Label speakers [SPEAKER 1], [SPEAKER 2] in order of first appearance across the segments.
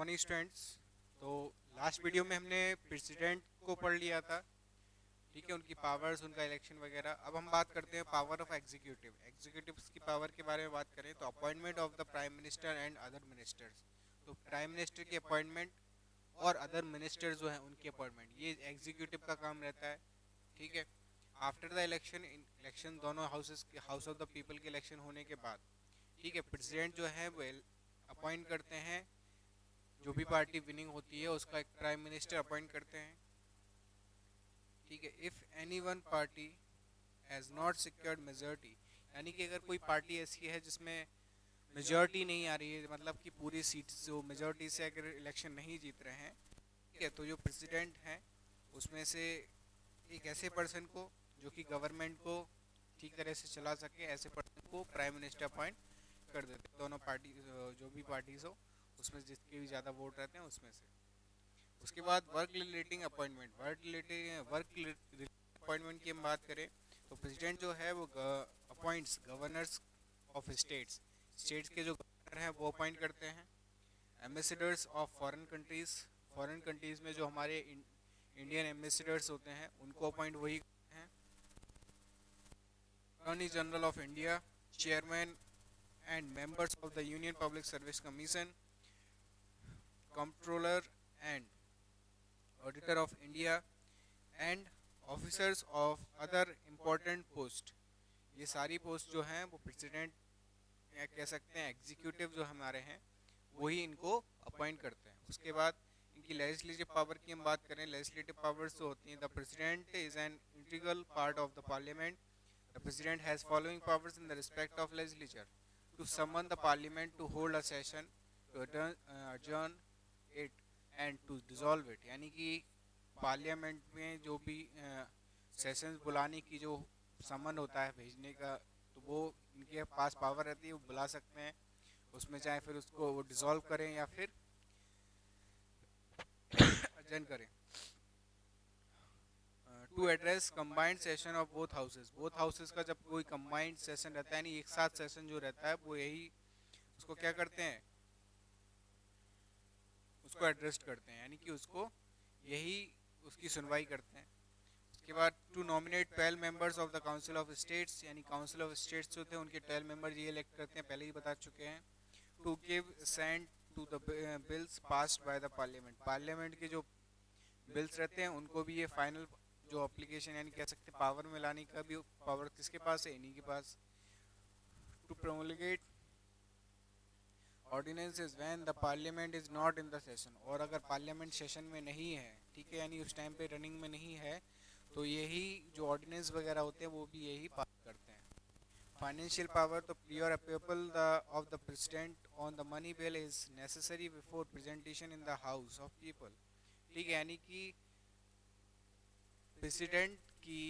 [SPEAKER 1] Morning students. तो last video में हमने प्रेसिडेंट को पढ़ लिया था, ठीक है, उनकी पावर्स, उनका इलेक्शन वगैरह। अब हम बात करते हैं पावर ऑफ एग्जीक्यूटिव। एग्जीक्यूटिव्स की पावर के बारे में बात करें तो appointment of the prime minister and other ministers. तो प्राइम मिनिस्टर की अपॉइंटमेंट और अदर मिनिस्टर जो हैं उनकी अपॉइंटमेंट, ये एग्जीक्यूटिव का काम रहता है, ठीक है। आफ्टर द इलेक्शन, इलेक्शन दोनों हाउसेस के, हाउस ऑफ द पीपल के इलेक्शन होने के बाद, ठीक है, प्रेसिडेंट जो है वो अपॉइंट करते हैं। जो भी पार्टी विनिंग होती है उसका एक प्राइम मिनिस्टर अपॉइंट करते हैं, ठीक है। If any one party has not secured majority, यानी कि अगर कोई पार्टी ऐसी है जिसमें मेजॉरिटी नहीं आ रही है, मतलब कि पूरी सीट जो मेजॉरिटी से अगर इलेक्शन नहीं जीत रहे हैं, ठीक है, तो जो प्रेसिडेंट हैं उसमें से एक ऐसे पर्सन को जो कि गवर्नमेंट को ठीक तरह से चला सके, ऐसे पर्सन को प्राइम मिनिस्टर अपॉइंट कर देते हैं। दोनों पार्टी, जो भी पार्टीज हो उसमें जिसके भी ज़्यादा वोट रहते हैं उसमें से। उसके बाद work relating appointment, work appointment की हम बात करें तो प्रेसिडेंट जो है वो appoints governors of states, states के जो गवर्नर हैं वो अपॉइंट करते हैं। Ambassadors of foreign countries, foreign countries में जो हमारे इंडियन एम्बेसडर्स होते हैं उनको अपॉइंट वही करते हैं। Attorney general of India, chairman and members of the union public service commission, controller and auditor of India and officers of other important post. ये सारी पोस्ट जो हैं वो प्रेसिडेंट या कह सकते हैं एग्जीक्यूटिव जो हमारे हैं वही इनको अपॉइंट करते हैं। उसके बाद इनकी लेजिस्लेटिव पावर की हम बात करें, लेजिस्लेटिव पावर्स जो होती हैं, the president is an integral part of the parliament. The president has following powers in the respect of legislature: to summon the parliament, to hold a session, to adjourn it and to dissolve it. यानी कि parliament में जो भी sessions बुलाने की जो समन होता है, भेजने का, तो वो इनके पास पावर रहती है, वो बुला सकते हैं उसमें, चाहे फिर उसको वो डिसॉल्व करें या फिर adjourn करें। To address combined session of both houses, both houses का जब कोई कंबाइंड सेशन रहता है, यानी एक साथ सेशन जो रहता है, वो यही उसको क्या करते हैं, उसको एड्रेस करते हैं, यानी कि उसको यही उसकी सुनवाई करते हैं। उसके बाद to nominate 12 members of the council of states, यानी काउंसिल ऑफ स्टेट्स जो थे उनके 12 मेंबर ये इलेक्ट करते हैं, पहले ही बता चुके हैं। To give assent to the bills passed by the parliament, parliament के जो बिल्स रहते हैं उनको भी ये फाइनल जो एप्लीकेशन, यानी कह सकते हैं पावर में लाने का भी पावर किसके पास है, इन्हीं के पास। To promulgate ordinances when the parliament is not in the session, और अगर पार्लियामेंट सेशन में नहीं है, ठीक है, यानी उस टाइम पे रनिंग में नहीं है, तो यही जो ऑर्डिनेंस वगैरह होते हैं वो भी यही पास करते हैं। फाइनेंशियल पावर, तो prior approval of the president on the money bill is necessary before presentation in the house of people, ठीक है, यानी कि प्रेसिडेंट की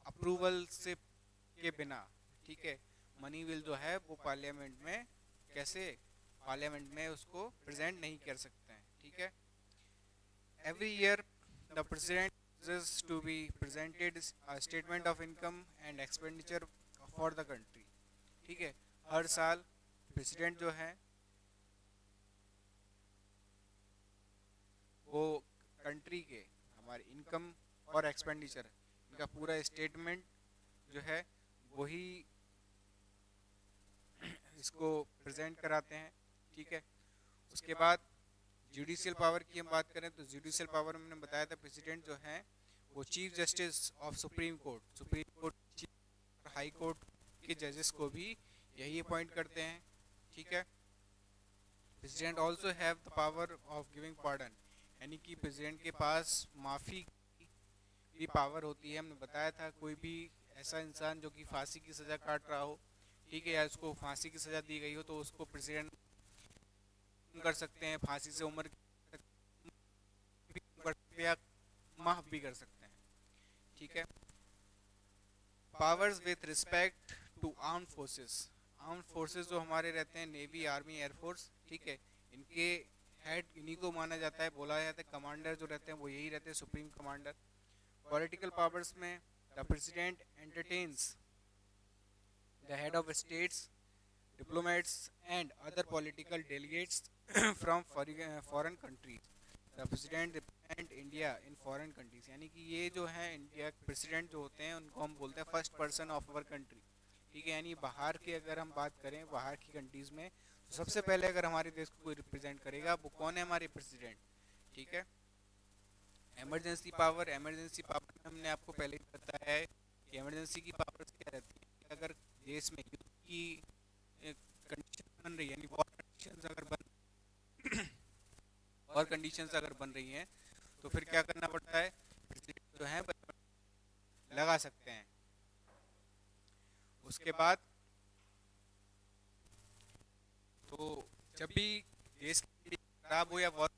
[SPEAKER 1] अप्रूवल से के बिना, ठीक है, मनी बिल जो है वो पार्लियामेंट में कैसे, पार्लियामेंट में उसको प्रेजेंट नहीं कर सकते हैं, ठीक है। Every year the president is to be presented a statement of income and expenditure for the country, ठीक है। हर साल प्रेसिडेंट जो है वो कंट्री के हमारे इनकम और एक्सपेंडिचर, इनका पूरा स्टेटमेंट जो है वही इसको प्रेजेंट कराते हैं, ठीक है। उसके बाद जुडिशियल पावर की हम बात करें तो जुडिशियल पावर में मैंने बताया था प्रेसिडेंट जो है वो chief justice of supreme court, supreme court, high court के जजेस को भी यही अपॉइंट करते हैं, ठीक है। President also have the power of giving pardon, यानी कि प्रेसिडेंट के पास माफ़ी की भी पावर होती है। हमने बताया था कोई भी ऐसा इंसान जो कि फांसी की सज़ा काट रहा हो, ठीक है, या उसको फांसी की सज़ा दी गई हो, तो उसको प्रेसिडेंट कर सकते हैं, फांसी से उम्र या माफ भी कर सकते हैं, ठीक है। Powers with respect to arm forces, arm forces जो हमारे रहते हैं, नेवी, आर्मी, एयरफोर्स, ठीक है, इनके हेड इन्हीं को माना जाता है, बोला जाता है, कमांडर जो रहते हैं वो यही रहते हैं, सुप्रीम कमांडर। पॉलिटिकल पावर्स में the president entertains the head of states diplomats and other political delegates from foreign countries. The president represent India in foreign countries. यानी कि ये जो है इंडिया प्रेसिडेंट जो होते हैं उनको हम बोलते हैं first person of our country, ठीक है। यानी बाहर की अगर हम बात करें बाहर की कंट्रीज़ में, तो सबसे पहले अगर हमारे देश को कोई रिप्रेजेंट करेगा वो कौन है, हमारे प्रेसिडेंट, ठीक है। इमरजेंसी पावर में हमने आपको पहले ही बताया है कि इमरजेंसी की पावर्स क्या रहती है। अगर देश में युद्ध की कंडीशन बन रही है, यानी वॉर कंडीशंस अगर बन रही हैं तो फिर क्या करना पड़ता है, प्रेसिडेंट जो है लगा सकते हैं। उसके बाद तो जब भी देश की खराब हो या वॉर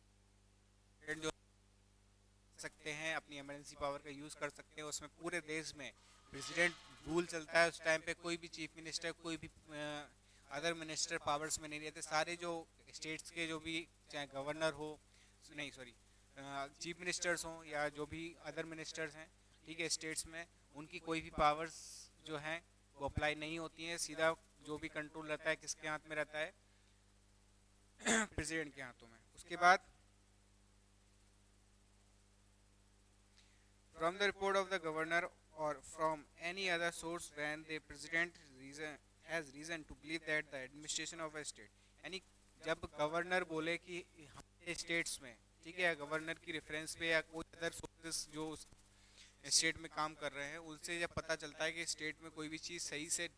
[SPEAKER 1] जो सकते हैं अपनी इमरजेंसी पावर का यूज़ कर सकते हैं, उसमें पूरे देश में प्रेसिडेंट रूल चलता है। उस टाइम पे कोई भी चीफ मिनिस्टर, कोई भी अदर मिनिस्टर पावर्स में नहीं रहते। सारे जो स्टेट्स के जो भी चाहे गवर्नर हो, नहीं सॉरी चीफ मिनिस्टर्स हों या जो भी अदर मिनिस्टर्स हैं, ठीक है, स्टेट्स में उनकी कोई भी पावर्स जो हैं वो अप्लाई नहीं होती हैं। सीधा जो भी कंट्रोल रहता है किसके हाथ में रहता है, प्रेसिडेंट के हाथों में। उसके बाद from the report of the governor or from any other source when the president has reason to believe that the administration of a state, यानी जब गवर्नर बोले कि हमारे स्टेट्स में, ठीक है, गवर्नर की रेफरेंस पे या कोई अदर सोर्सेस जो स्टेट में काम कर रहे हैं उनसे जब पता चलता है कि स्टेट में कोई भी चीज़ सही से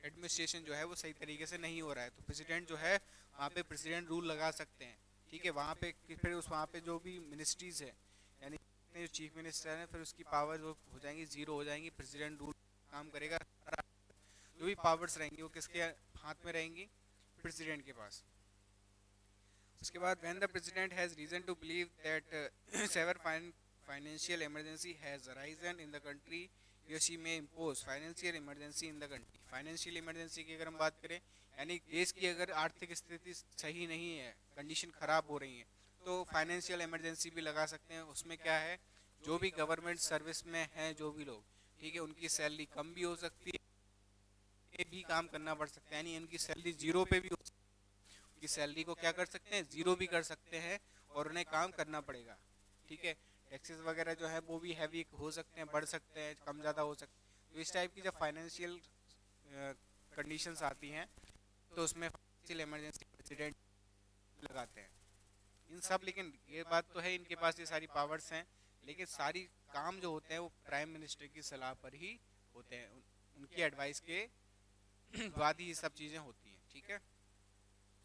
[SPEAKER 1] एडमिनिस्ट्रेशन जो है वो सही तरीके से नहीं हो रहा है, तो प्रेसिडेंट जो है वहाँ पे प्रेसिडेंट रूल लगा सकते हैं, ठीक है। वहाँ पे फिर वहाँ पे जो भी मिनिस्ट्रीज है, यानी जो चीफ मिनिस्टर है, फिर उसकी पावर जो हो जाएंगी, जीरो हो जाएंगी। प्रेसिडेंट रूल काम करेगा, जो भी पावर्स रहेंगी वो किसके हाथ में रहेंगी, प्रेसिडेंट के पास। उसके बाद when the president has reason to believe that severe financial emergency has arisen in the country, he she may impose financial emergency in the country. Financial emergency की अगर हम बात करें, यानी देश की अगर आर्थिक स्थिति सही नहीं है, कंडीशन खराब हो रही है, तो फाइनेंशियल इमरजेंसी भी लगा सकते हैं। उसमें क्या है, जो भी गवर्नमेंट सर्विस में हैं जो भी लोग, ठीक है, उनकी सैलरी कम भी हो सकती है, भी काम करना पड़ सकता है, यानी इनकी सैलरी जीरो पे भी हो सकती है। उनकी सैलरी को क्या कर सकते हैं, जीरो भी कर सकते हैं और उन्हें काम करना पड़ेगा, ठीक है। टैक्सेस वगैरह जो है वो भी हैवी हो सकते हैं, बढ़ सकते हैं, कम ज़्यादा हो सकते हैं। तो इस टाइप की जब फाइनेंशियल कंडीशंस आती हैं तो उसमें फाइनेंशियल इमरजेंसी प्रेसिडेंट लगाते हैं इन सब। लेकिन ये बात तो है, इनके पास ये सारी पावर्स हैं, लेकिन सारी काम जो होते हैं वो प्राइम मिनिस्टर की सलाह पर ही होते हैं, उनकी एडवाइस के बाद ही ये सब चीज़ें होती हैं, ठीक है।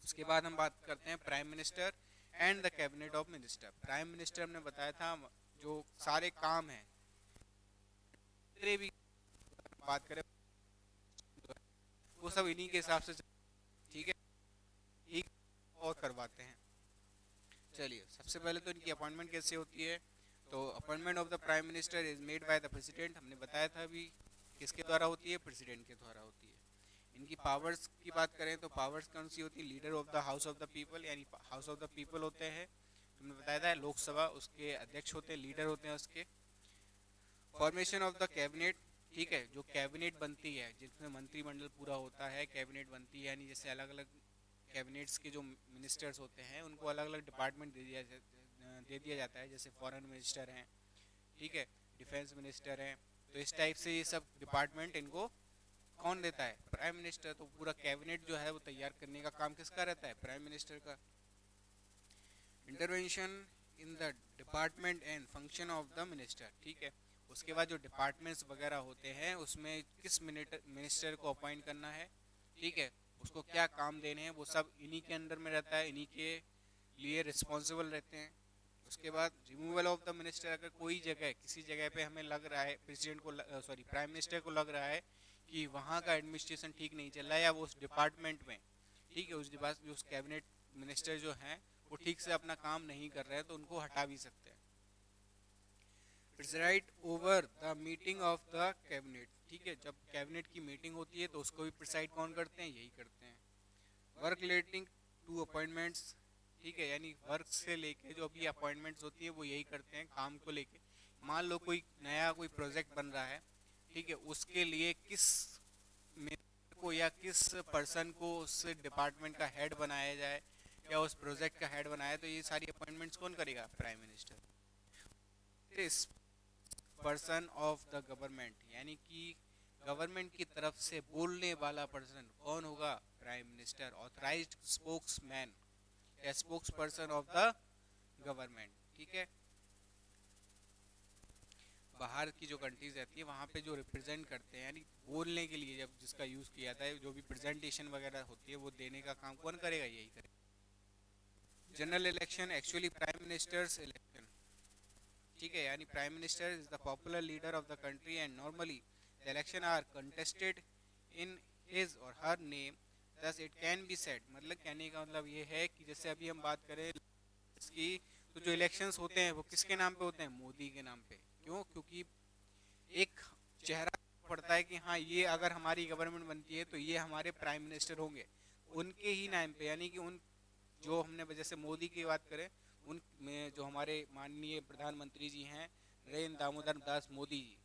[SPEAKER 1] उसके बाद हम बात करते हैं prime minister and the cabinet of minister. Prime minister हमने बताया था जो सारे काम हैं, भी बात करें वो सब इन्हीं के हिसाब से, ठीक है, एक और करवाते हैं। चलिए, सबसे पहले तो इनकी अपॉइंटमेंट कैसे होती है, तो appointment of the prime minister is made by the president. हमने बताया था अभी किसके द्वारा होती है, प्रेसिडेंट के द्वारा होती है। इनकी पावर्स की बात करें तो पावर्स कौन सी होती है, leader of the house of the people, यानी हाउस ऑफ द पीपल होते हैं, हमने बताया था लोकसभा, उसके अध्यक्ष होते हैं, लीडर होते हैं उसके। फॉर्मेशन ऑफ द कैबिनेट, ठीक है, जो कैबिनेट बनती है जिसमें मंत्रिमंडल पूरा होता है, कैबिनेट बनती है, यानी जैसे अलग अलग कैबिनेट्स के जो मिनिस्टर्स होते हैं उनको अलग अलग डिपार्टमेंट दे दिया जाता है, जैसे फॉरेन मिनिस्टर हैं, ठीक है, डिफेंस मिनिस्टर हैं। तो इस टाइप से ये सब डिपार्टमेंट इनको कौन देता है, प्राइम मिनिस्टर। तो पूरा कैबिनेट जो है वो तैयार करने का काम किसका रहता है, प्राइम मिनिस्टर का। Intervention in the department and function of the minister, ठीक है। उसके बाद जो डिपार्टमेंट्स वगैरह होते हैं उसमें किस मिनिस्टर को अपॉइंट करना है, ठीक है, उसको क्या काम देने हैं, वो सब इन्हीं के अंडर में रहता है, इन्हीं के लिए रिस्पॉन्सिबल रहते हैं। उसके बाद रिमूवल ऑफ द मिनिस्टर, अगर कोई जगह किसी जगह पे हमें लग रहा है प्रेसिडेंट को सॉरी प्राइम मिनिस्टर को लग रहा है कि वहाँ का एडमिनिस्ट्रेशन ठीक नहीं चल रहा है, या वो उस डिपार्टमेंट में, ठीक है, उस कैबिनेट मिनिस्टर जो हैं वो ठीक से अपना काम नहीं कर रहे हैं, तो उनको हटा भी सकते हैं। Preside over the meeting of the cabinet, ठीक है, जब कैबिनेट की मीटिंग होती है तो उसको भी प्रिसाइड कौन करते हैं, यही करते हैं। वर्क रिलेटिंग टू अपॉइंटमेंट्स, ठीक है, यानी वर्क से लेके जो भी अपॉइंटमेंट्स होती है वो यही करते हैं काम को लेके। मान लो कोई नया कोई प्रोजेक्ट बन रहा है, ठीक है, उसके लिए किस को या किस पर्सन को उस डिपार्टमेंट का हेड बनाया जाए या उस प्रोजेक्ट का हेड बनाया, तो ये सारी अपॉइंटमेंट्स कौन करेगा? Prime minister. इस पर्सन ऑफ द गवर्नमेंट, यानी कि गवर्नमेंट की तरफ से बोलने वाला पर्सन कौन होगा? Prime minister. ऑथराइज्ड स्पोक्समैन या spokes person of the government. ठीक है, बाहर की जो कंट्रीज रहती है वहाँ पे जो रिप्रेजेंट करते हैं, यानी बोलने के लिए जब जिसका यूज़ किया जाता है, जो भी प्रेजेंटेशन वगैरह होती है वो देने का काम कौन करेगा? यही करेगा। General election actually prime ministers election. ठीक है, यानी prime minister is the popular leader of the country and normally the election are contested in his or her name, thus it can be said. मतलब कहने का मतलब ये है कि जैसे अभी हम बात करें इसकी, तो जो इलेक्शंस होते हैं वो किसके नाम पे होते हैं? मोदी के नाम पे। क्यों? क्योंकि एक चेहरा पड़ता है कि हाँ ये अगर हमारी गवर्नमेंट बनती है तो ये हमारे प्राइम मिनिस्टर होंगे, उनके ही नाम पे। यानी कि उन जो हमने जैसे मोदी की बात करें, उन में जो हमारे माननीय प्रधानमंत्री जी हैं नरेंद्र दामोदर दास मोदी जी,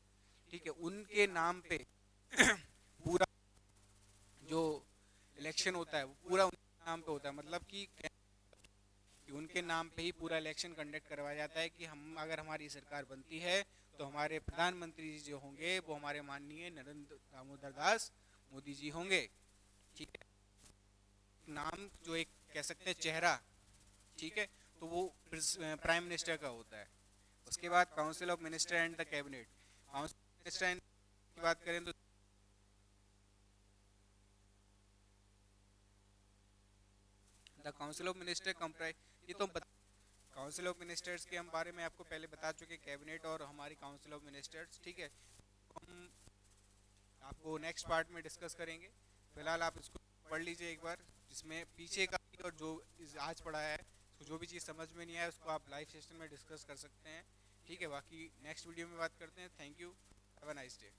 [SPEAKER 1] ठीक है, उनके नाम पे पूरा जो इलेक्शन होता है वो पूरा उनके नाम पे होता है। मतलब कि उनके नाम पे ही पूरा इलेक्शन कंडक्ट करवाया जाता है कि हम अगर हमारी सरकार बनती है तो हमारे प्रधानमंत्री जी जो होंगे वो हमारे माननीय नरेंद्र दामोदर दास मोदी जी होंगे। ठीक है, नाम जो एक कह सकते हैं चेहरा, ठीक है, तो वो प्राइम मिनिस्टर का होता है। उसके बाद council of minister and the cabinet. Council of minister and की बात करें तो the council of minister comprise, ये तो काउंसिल ऑफ मिनिस्टर्स के हम बारे में आपको पहले बता चुके, कैबिनेट और हमारी काउंसिल ऑफ मिनिस्टर्स। ठीक है, हम आपको नेक्स्ट पार्ट में डिस्कस करेंगे। फिलहाल आप इसको पढ़ लीजिए एक बार, जिसमें पीछे का और जो आज पढ़ा है तो जो भी चीज़ समझ में नहीं आया उसको आप लाइव सेशन में डिस्कस कर सकते हैं। ठीक है, बाकी नेक्स्ट वीडियो में बात करते हैं। Thank you, have a nice day.